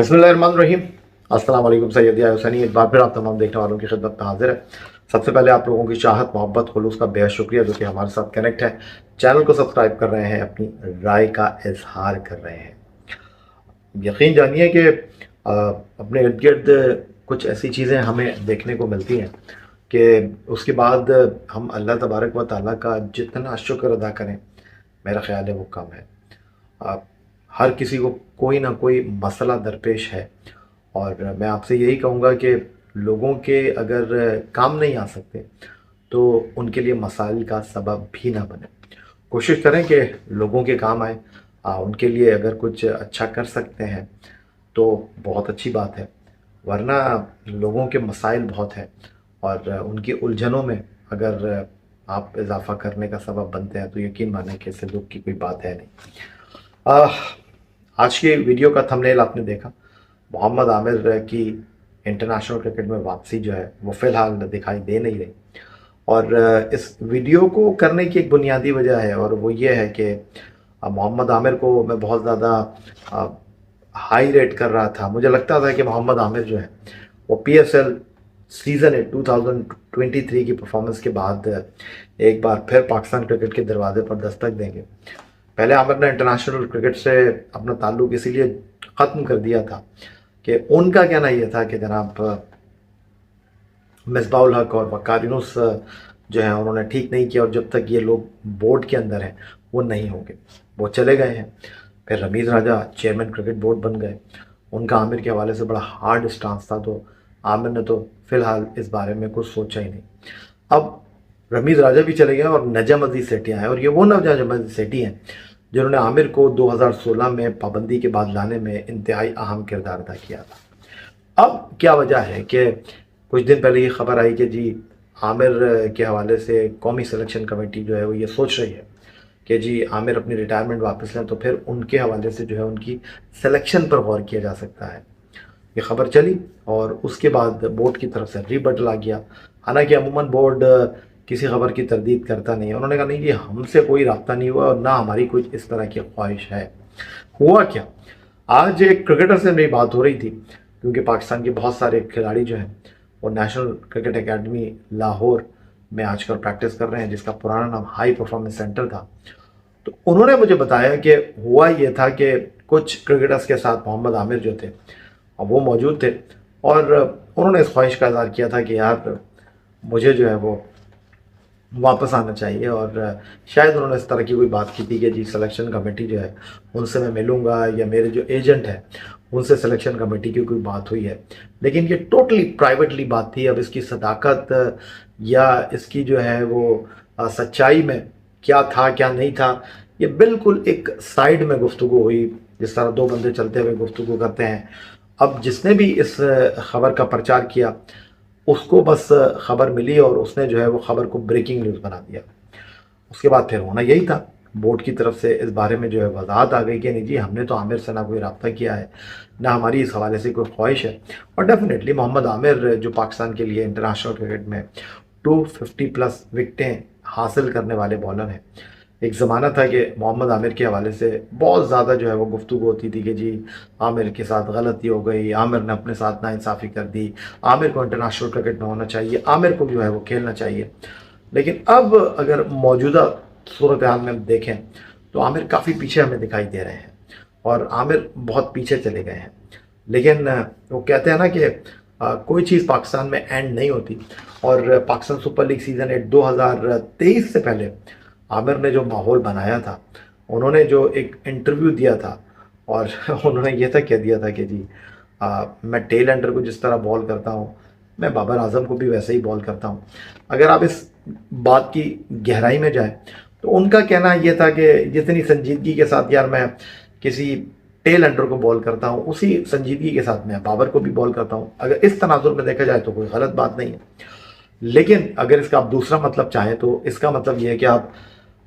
बिस्मिल्लाहिर्रहमानिर्रहीम। अस्सलाम वालेकुम। सैयदी हुसैनी एक बार फिर आप तमाम देखने वालों की खिदमत में हाजिर है। सबसे पहले आप लोगों की चाहत, मोहब्बत, खुलूस का बेहद शुक्रिया जो कि हमारे साथ कनेक्ट है, चैनल को सब्सक्राइब कर रहे हैं, अपनी राय का इजहार कर रहे हैं। यकीन जानिए कि अपने इर्द गिर्द कुछ ऐसी चीज़ें हमें देखने को मिलती हैं कि उसके बाद हम अल्लाह तबारक व ताला का जितना शुक्र अदा करें, मेरा ख्याल है वो कम है। आप हर किसी को कोई ना कोई मसला दरपेश है, और मैं आपसे यही कहूँगा कि लोगों के अगर काम नहीं आ सकते तो उनके लिए मसाइल का सबब भी ना बने। कोशिश करें कि लोगों के काम आए। उनके लिए अगर कुछ अच्छा कर सकते हैं तो बहुत अच्छी बात है, वरना लोगों के मसाइल बहुत हैं और उनकी उलझनों में अगर आप इजाफ़ा करने का सबब बनते हैं तो यकीन मानें कि इससे दुख की कोई बात है नहीं। आह, आज के वीडियो का थंबनेल आपने देखा। मोहम्मद आमिर की इंटरनेशनल क्रिकेट में वापसी जो है वो फ़िलहाल दिखाई दे नहीं रही, और इस वीडियो को करने की एक बुनियादी वजह है, और वो ये है कि मोहम्मद आमिर को मैं बहुत ज़्यादा हाई रेट कर रहा था। मुझे लगता था कि मोहम्मद आमिर जो है वो पीएसएल सीज़न 2023 की परफॉर्मेंस के बाद एक बार फिर पाकिस्तान क्रिकेट के दरवाजे पर दस्तक देंगे। पहले आमिर ने इंटरनेशनल क्रिकेट से अपना ताल्लुक इसीलिए ख़त्म कर दिया था कि उनका कहना यह था कि जनाब मिसबाउल हक और वक़ार यूनुस जो है उन्होंने ठीक नहीं किया, और जब तक ये लोग बोर्ड के अंदर हैं वो नहीं होंगे। वो चले गए हैं। फिर रमीज़ राजा चेयरमैन क्रिकेट बोर्ड बन गए। उनका आमिर के हवाले से बड़ा हार्ड स्टांस था, तो आमिर ने तो फ़िलहाल इस बारे में कुछ सोचा ही नहीं। अब रमीज़ राजा भी चले गए और नजम अज़ीज़ सेठी आए, और ये वो नजम अज़ीज़ सेठी हैं जिन्होंने आमिर को 2016 में पाबंदी के बाद लाने में इंतहाई अहम किरदार अदा किया था। अब क्या वजह है कि कुछ दिन पहले ये खबर आई कि जी आमिर के हवाले से कौमी सिलेक्शन कमेटी जो है वो ये सोच रही है कि जी आमिर अपनी रिटायरमेंट वापस लें, तो फिर उनके हवाले से जो है उनकी सिलेक्शन पर गौर किया जा सकता है। ये खबर चली और उसके बाद बोर्ड की तरफ से रिबटल आ गया। हालांकि अमूमन बोर्ड किसी खबर की तरदीद करता नहीं है। उन्होंने कहा नहीं जी हमसे कोई राब्ता नहीं हुआ और ना हमारी कुछ इस तरह की ख्वाहिश है। हुआ क्या, आज एक क्रिकेटर से मेरी बात हो रही थी, क्योंकि पाकिस्तान के बहुत सारे खिलाड़ी जो हैं वो नेशनल क्रिकेट एकेडमी लाहौर में आजकल प्रैक्टिस कर रहे हैं, जिसका पुराना नाम हाई परफॉर्मेंस सेंटर था। तो उन्होंने मुझे बताया कि हुआ ये था कि कुछ क्रिकेटर्स के साथ मोहम्मद आमिर जो थे वो मौजूद थे, और उन्होंने इस ख्वाहिश का इज़हार किया था कि यार मुझे जो है वो वापस आना चाहिए, और शायद उन्होंने इस तरह की कोई बात की थी कि जी सिलेक्शन कमेटी जो है उनसे मैं मिलूँगा, या मेरे जो एजेंट है उनसे सिलेक्शन कमेटी की कोई बात हुई है। लेकिन ये टोटली प्राइवेटली बात थी। अब इसकी सदाकत या इसकी जो है वो सच्चाई में क्या था क्या नहीं था, ये बिल्कुल एक साइड में गुफ्तगू हुई, जिस तरह दो बंदे चलते हुए गुफ्तगू करते हैं। अब जिसने भी इस खबर का प्रचार किया उसको बस खबर मिली और उसने जो है वो खबर को ब्रेकिंग न्यूज़ बना दिया। उसके बाद फिर होना यही था, बोर्ड की तरफ से इस बारे में जो है वजाहत आ गई कि नहीं जी हमने तो आमिर से ना कोई रब्ता किया है, ना हमारी इस हवाले से कोई ख्वाहिश है। और डेफिनेटली मोहम्मद आमिर जो पाकिस्तान के लिए इंटरनेशनल क्रिकेट में 250+ विकटें हासिल करने वाले बॉलर हैं। एक ज़माना था कि मोहम्मद आमिर के हवाले से बहुत ज़्यादा जो है वो गुफ्तगू होती थी कि जी आमिर के साथ गलती हो गई, आमिर ने अपने साथ नाइंसाफ़ी कर दी, आमिर को इंटरनेशनल क्रिकेट में होना चाहिए, आमिर को जो है वो खेलना चाहिए। लेकिन अब अगर मौजूदा सूरत हाल में देखें तो आमिर काफ़ी पीछे हमें दिखाई दे रहे हैं, और आमिर बहुत पीछे चले गए हैं। लेकिन वो कहते हैं ना कि कोई चीज़ पाकिस्तान में एंड नहीं होती, और पाकिस्तान सुपर लीग सीज़न 2023 से पहले आमिर ने जो माहौल बनाया था, उन्होंने जो एक इंटरव्यू दिया था और उन्होंने ये तक कह दिया था कि जी मैं टेल एंडर को जिस तरह बॉल करता हूँ मैं बाबर आजम को भी वैसे ही बॉल करता हूँ। अगर आप इस बात की गहराई में जाए तो उनका कहना यह था कि जितनी संजीदगी के साथ यार मैं किसी टेल एंडर को बॉल करता हूँ, उसी संजीदगी के साथ मैं बाबर को भी बॉल करता हूँ। अगर इस तनाजुर में देखा जाए तो कोई गलत बात नहीं है। लेकिन अगर इसका आप दूसरा मतलब चाहें तो इसका मतलब यह है कि आप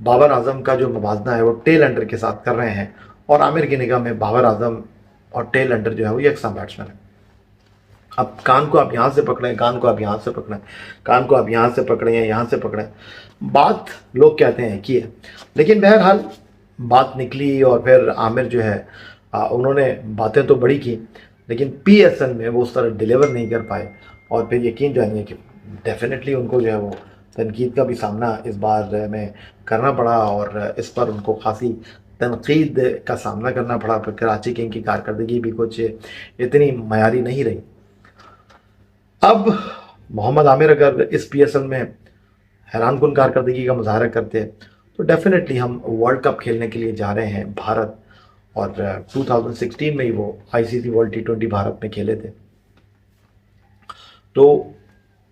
बाबर आजम का जो मुवाजना है वो टेल एंडर के साथ कर रहे हैं, और आमिर की निगाह में बाबर आजम और टेल एंडर जो है वो यकसा बैट्समैन है। अब कान को आप यहाँ से पकड़ें, कान को आप यहाँ से पकड़ें, कान को आप यहाँ से पकड़ें या यहाँ से पकड़ें, बात लोग कहते हैं कि है। लेकिन बहरहाल बात निकली और फिर आमिर जो है उन्होंने बातें तो बड़ी की, लेकिन PSL में वो उस तरह डिलीवर नहीं कर पाए। और फिर यकीन जानिए कि डेफिनेटली उनको जो है वो तनकीद का भी सामना इस बार में करना पड़ा, और इस पर उनको खासी तनकीद का सामना करना पड़ा। फिर कराची किंग की कारकर्दगी भी कुछ इतनी मयारी नहीं रही। अब मोहम्मद आमिर अगर इस PSL में हैरान कुन कारकर्दगी का मुजाहरा करते हैं तो डेफिनेटली हम वर्ल्ड कप खेलने के लिए जा रहे हैं भारत। और 2016 में ही वो ICC वर्ल्ड T20 भारत में खेले थे। तो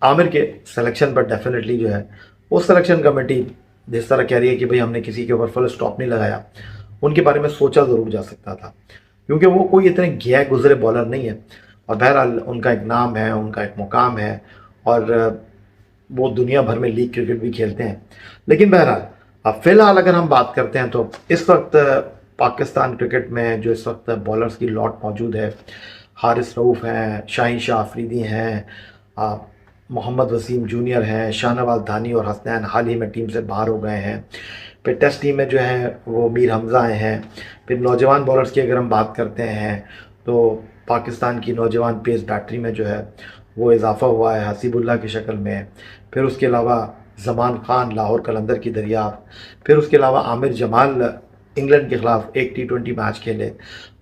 आमिर के सिलेक्शन पर डेफिनेटली जो है वो सिलेक्शन कमेटी जिस तरह कह रही है कि भाई हमने किसी के ऊपर फुल स्टॉप नहीं लगाया, उनके बारे में सोचा ज़रूर जा सकता था, क्योंकि वो कोई इतने गया गुजरे बॉलर नहीं है। और बहरहाल उनका एक नाम है, उनका एक मुकाम है, और वो दुनिया भर में लीग क्रिकेट भी खेलते हैं। लेकिन बहरहाल अब फ़िलहाल अगर हम बात करते हैं तो इस वक्त पाकिस्तान क्रिकेट में जो इस वक्त बॉलर्स की लॉट मौजूद है, हारिस रऊफ़ हैं, शाहीन शाह अफरीदी हैं, मोहम्मद वसीम जूनियर हैं, शाहनवाज धानी और हसनैन हाल ही में टीम से बाहर हो गए हैं। फिर टेस्ट टीम में जो है वो मीर हमज़ा आए हैं। फिर नौजवान बॉलर्स की अगर हम बात करते हैं तो पाकिस्तान की नौजवान पेस बैटरी में जो है वो इजाफ़ा हुआ है हसीबुल्ला की शक्ल में। फिर उसके अलावा ज़मान ख़ान लाहौर कलंदर की दरियाफ़त। फिर उसके अलावा आमिर जमाल इंग्लैंड के ख़िलाफ़ एक T20 मैच खेले,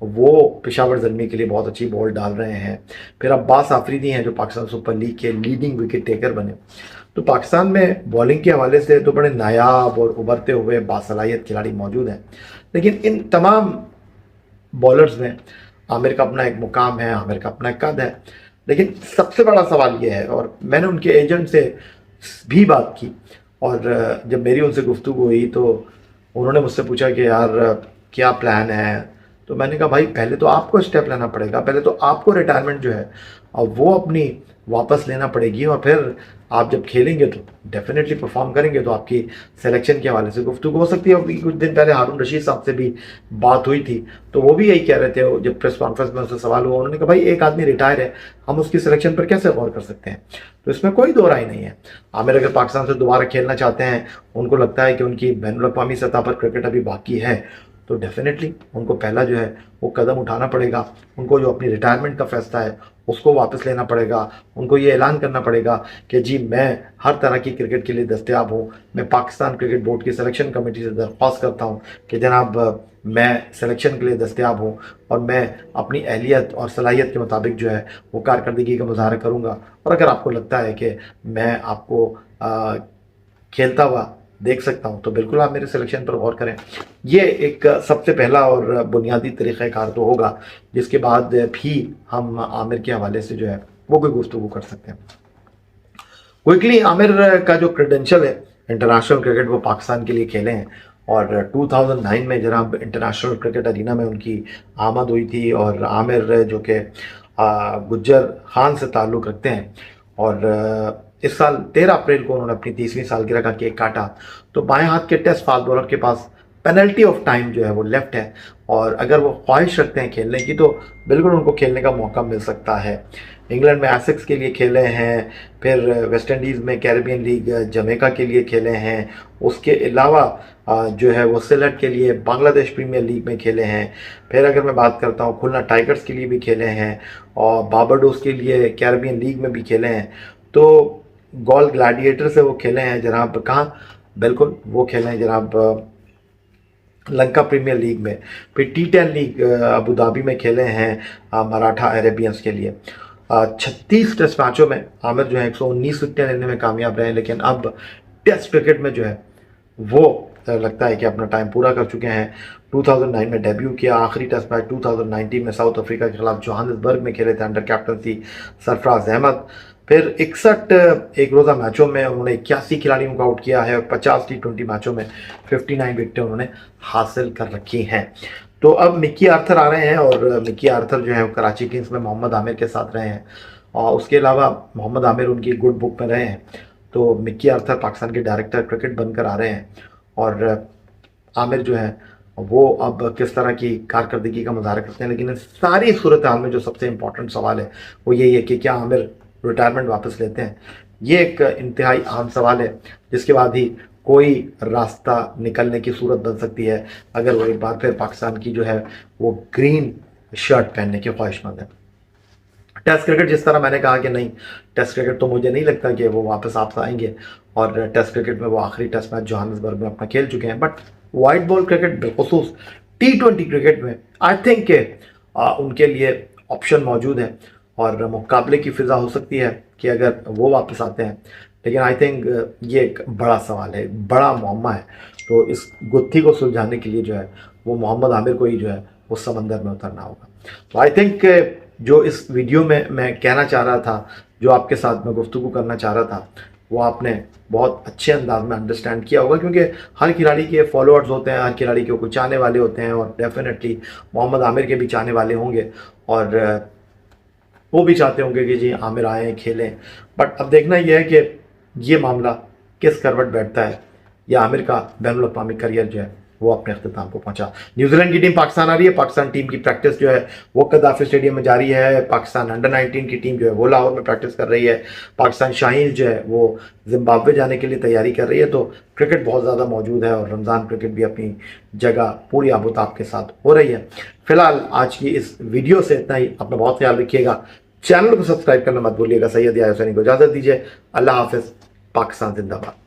वो पेशावर ज़ल्मी के लिए बहुत अच्छी बॉल डाल रहे हैं। फिर अब्बास आफरीदी हैं जो पाकिस्तान सुपर लीग के लीडिंग विकेट टेकर बने। तो पाकिस्तान में बॉलिंग के हवाले से तो बड़े नायाब और उभरते हुए बासलाहियत खिलाड़ी मौजूद हैं, लेकिन इन तमाम बॉलर्स में आमिर का अपना एक मुकाम है, आमिर का अपना एक कद है। लेकिन सबसे बड़ा सवाल ये है, और मैंने उनके एजेंट से भी बात की, और जब मेरी उनसे गुफ्तगू हुई तो उन्होंने मुझसे पूछा कि यार क्या प्लान है। तो मैंने कहा भाई पहले तो आपको स्टेप लेना पड़ेगा, पहले तो आपको रिटायरमेंट जो है अब वो अपनी वापस लेना पड़ेगी, और फिर आप जब खेलेंगे तो डेफिनेटली परफॉर्म करेंगे तो आपकी सिलेक्शन के हवाले से गुफ्तगू हो सकती है। अभी कुछ दिन पहले हारून रशीद साहब से भी बात हुई थी, तो वो भी यही कह रहे थे, जब प्रेस कॉन्फ्रेंस में उससे सवाल हुआ, उन्होंने कहा भाई एक आदमी रिटायर है, हम उसकी सिलेक्शन पर कैसे गौर कर सकते हैं। तो इसमें कोई दो राय नहीं है। आमिर अगर पाकिस्तान से दोबारा खेलना चाहते हैं, उनको लगता है कि उनकी बैनुल-अक़वामी सतह पर क्रिकेट अभी बाकी है, तो डेफिनेटली उनको पहला जो है वो कदम उठाना पड़ेगा। उनको जो अपनी रिटायरमेंट का फैसला है उसको वापस लेना पड़ेगा। उनको ये ऐलान करना पड़ेगा कि जी मैं हर तरह की क्रिकेट के लिए दस्तयाब हूँ। मैं पाकिस्तान क्रिकेट बोर्ड की सिलेक्शन कमेटी से दरख्वास्त करता हूँ कि जनाब मैं सिलेक्शन के लिए दस्तयाब हूँ, और मैं अपनी अहलियत और सलाहियत के मुताबिक जो है वो कारकर्दगी का मुज़ाहरा करूँगा। और अगर आपको लगता है कि मैं आपको खेलता हुआ देख सकता हूँ तो बिल्कुल आप मेरे सिलेक्शन पर गौर करें। ये एक सबसे पहला और बुनियादी तरीक़ाकार तो होगा, जिसके बाद भी हम आमिर के हवाले से जो है वो कोई गुफ्तगू कर सकते हैं। क्विकली आमिर का जो क्रेडेंशियल है इंटरनेशनल क्रिकेट, वो पाकिस्तान के लिए खेले हैं, और 2009 में जनाब इंटरनेशनल क्रिकेट अरीना में उनकी आमद हुई थी। और आमिर जो कि गुज्जर खान से ताल्लुक़ रखते हैं, और इस साल 13 अप्रैल को उन्होंने अपनी 30वीं सालगिरह का केक काटा। तो बाएं हाथ के टेस्ट फास्ट बॉलर के पास पेनल्टी ऑफ टाइम जो है वो लेफ्ट है, और अगर वो ख्वाहिश रखते हैं खेलने की तो बिल्कुल उनको खेलने का मौका मिल सकता है। इंग्लैंड में एसेक्स के लिए खेले हैं, फिर वेस्ट इंडीज़ में कैरेबियन लीग जमैका के लिए खेले हैं, उसके अलावा जो है वो सिलेट के लिए बांग्लादेश प्रीमियर लीग में खेले हैं। फिर अगर मैं बात करता हूँ खुलना टाइगर्स के लिए भी खेले हैं, और बारबाडोस के लिए कैरेबियन लीग में भी खेले हैं। तो गॉल ग्लैडिएटर से वो खेले हैं जनाब, कहाँ, बिल्कुल वो खेले हैं जनाब लंका प्रीमियर लीग में। फिर T10 लीग अबू धाबी में खेले हैं मराठा अरेबियंस के लिए। 36 टेस्ट मैचों में आमिर जो है 119 विकेटें लेने में कामयाब रहे, लेकिन अब टेस्ट क्रिकेट में जो है वो लगता है कि अपना टाइम पूरा कर चुके हैं। 2009 में डेब्यू किया, आखिरी टेस्ट मैच 2019 में साउथ अफ्रीका के खिलाफ जोहान्सबर्ग में खेले थे अंडर कैप्टनसी सरफराज अहमद। फिर 61 एक रोज़ा मैचों में उन्होंने 81 खिलाड़ियों को आउट किया है, और 50 T20 मैचों में 59 विकेटें उन्होंने हासिल कर रखी हैं। तो अब मिक्की आर्थर आ रहे हैं, और मिक्की आर्थर जो है वो कराची किंग्स में मोहम्मद आमिर के साथ रहे हैं, और उसके अलावा मोहम्मद आमिर उनकी गुड बुक में रहे हैं। तो मिक्की आर्थर पाकिस्तान के डायरेक्टर क्रिकेट बनकर आ रहे हैं, और आमिर जो है वो अब किस तरह की कारकर्दगी का मुज़ाहरा करते हैं। लेकिन इस सारी सूरत हाल में जो सबसे इम्पोर्टेंट सवाल है वो यही है कि क्या आमिर रिटायरमेंट वापस लेते हैं। ये एक इंतहाई अहम सवाल है, जिसके बाद ही कोई रास्ता निकलने की सूरत बन सकती है, अगर वो एक बार फिर पाकिस्तान की जो है वो ग्रीन शर्ट पहनने के ख्वाहिशमंद है। टेस्ट क्रिकेट जिस तरह मैंने कहा कि नहीं, टेस्ट क्रिकेट तो मुझे नहीं लगता कि वो वापस आप आएंगे, और टेस्ट क्रिकेट में वो आखिरी टेस्ट मैच जोहान्सबर्ग में अपना खेल चुके हैं, बट वाइट बॉल क्रिकेट बिलखुसूस T20 क्रिकेट में आई थिंक के उनके लिए ऑप्शन मौजूद है और मुकाबले की फिजा हो सकती है कि अगर वो वापस आते हैं। लेकिन आई थिंक ये एक बड़ा सवाल है, बड़ा मुअम्मा है, तो इस गुत्थी को सुलझाने के लिए जो है वो मोहम्मद आमिर को ही जो है वो समंदर में उतरना होगा। तो आई थिंक जो इस वीडियो में मैं कहना चाह रहा था, जो आपके साथ मैं गुफ्तगू करना चाह रहा था, वो आपने बहुत अच्छे अंदाज में अंडरस्टैंड किया होगा, क्योंकि हर खिलाड़ी के फॉलोअर्स होते हैं, हर खिलाड़ी के कुछ चाहने वाले होते हैं, और डेफिनेटली मोहम्मद आमिर के भी चाहने वाले होंगे, और वो भी चाहते होंगे कि जी आमिर आएँ खेलें। बट अब देखना यह है कि ये मामला किस करवट बैठता है, या आमिर का बैनुल अक़वामी करियर जो है वो अपने अख्ताम को पहुंचा। न्यूजीलैंड की टीम पाकिस्तान आ रही है, पाकिस्तान टीम की प्रैक्टिस जो है वो कदाफी स्टेडियम में जारी है। पाकिस्तान अंडर-19 की टीम जो है वो लाहौर में प्रैक्टिस कर रही है। पाकिस्तान शाहीन जो है वो जिम्बाब्वे जाने के लिए तैयारी कर रही है। तो क्रिकेट बहुत ज़्यादा मौजूद है, और रमज़ान क्रिकेट भी अपनी जगह पूरी आबोताब के साथ हो रही है। फिलहाल आज की इस वीडियो से इतना ही। अपना बहुत ख्याल रखिएगा, चैनल को सब्सक्राइब करना मत भूलिएगा। सैयद याहिया हुसैनी को इजाज़त दीजिए। अल्लाह हाफिज़। पाकिस्तान जिंदाबाद।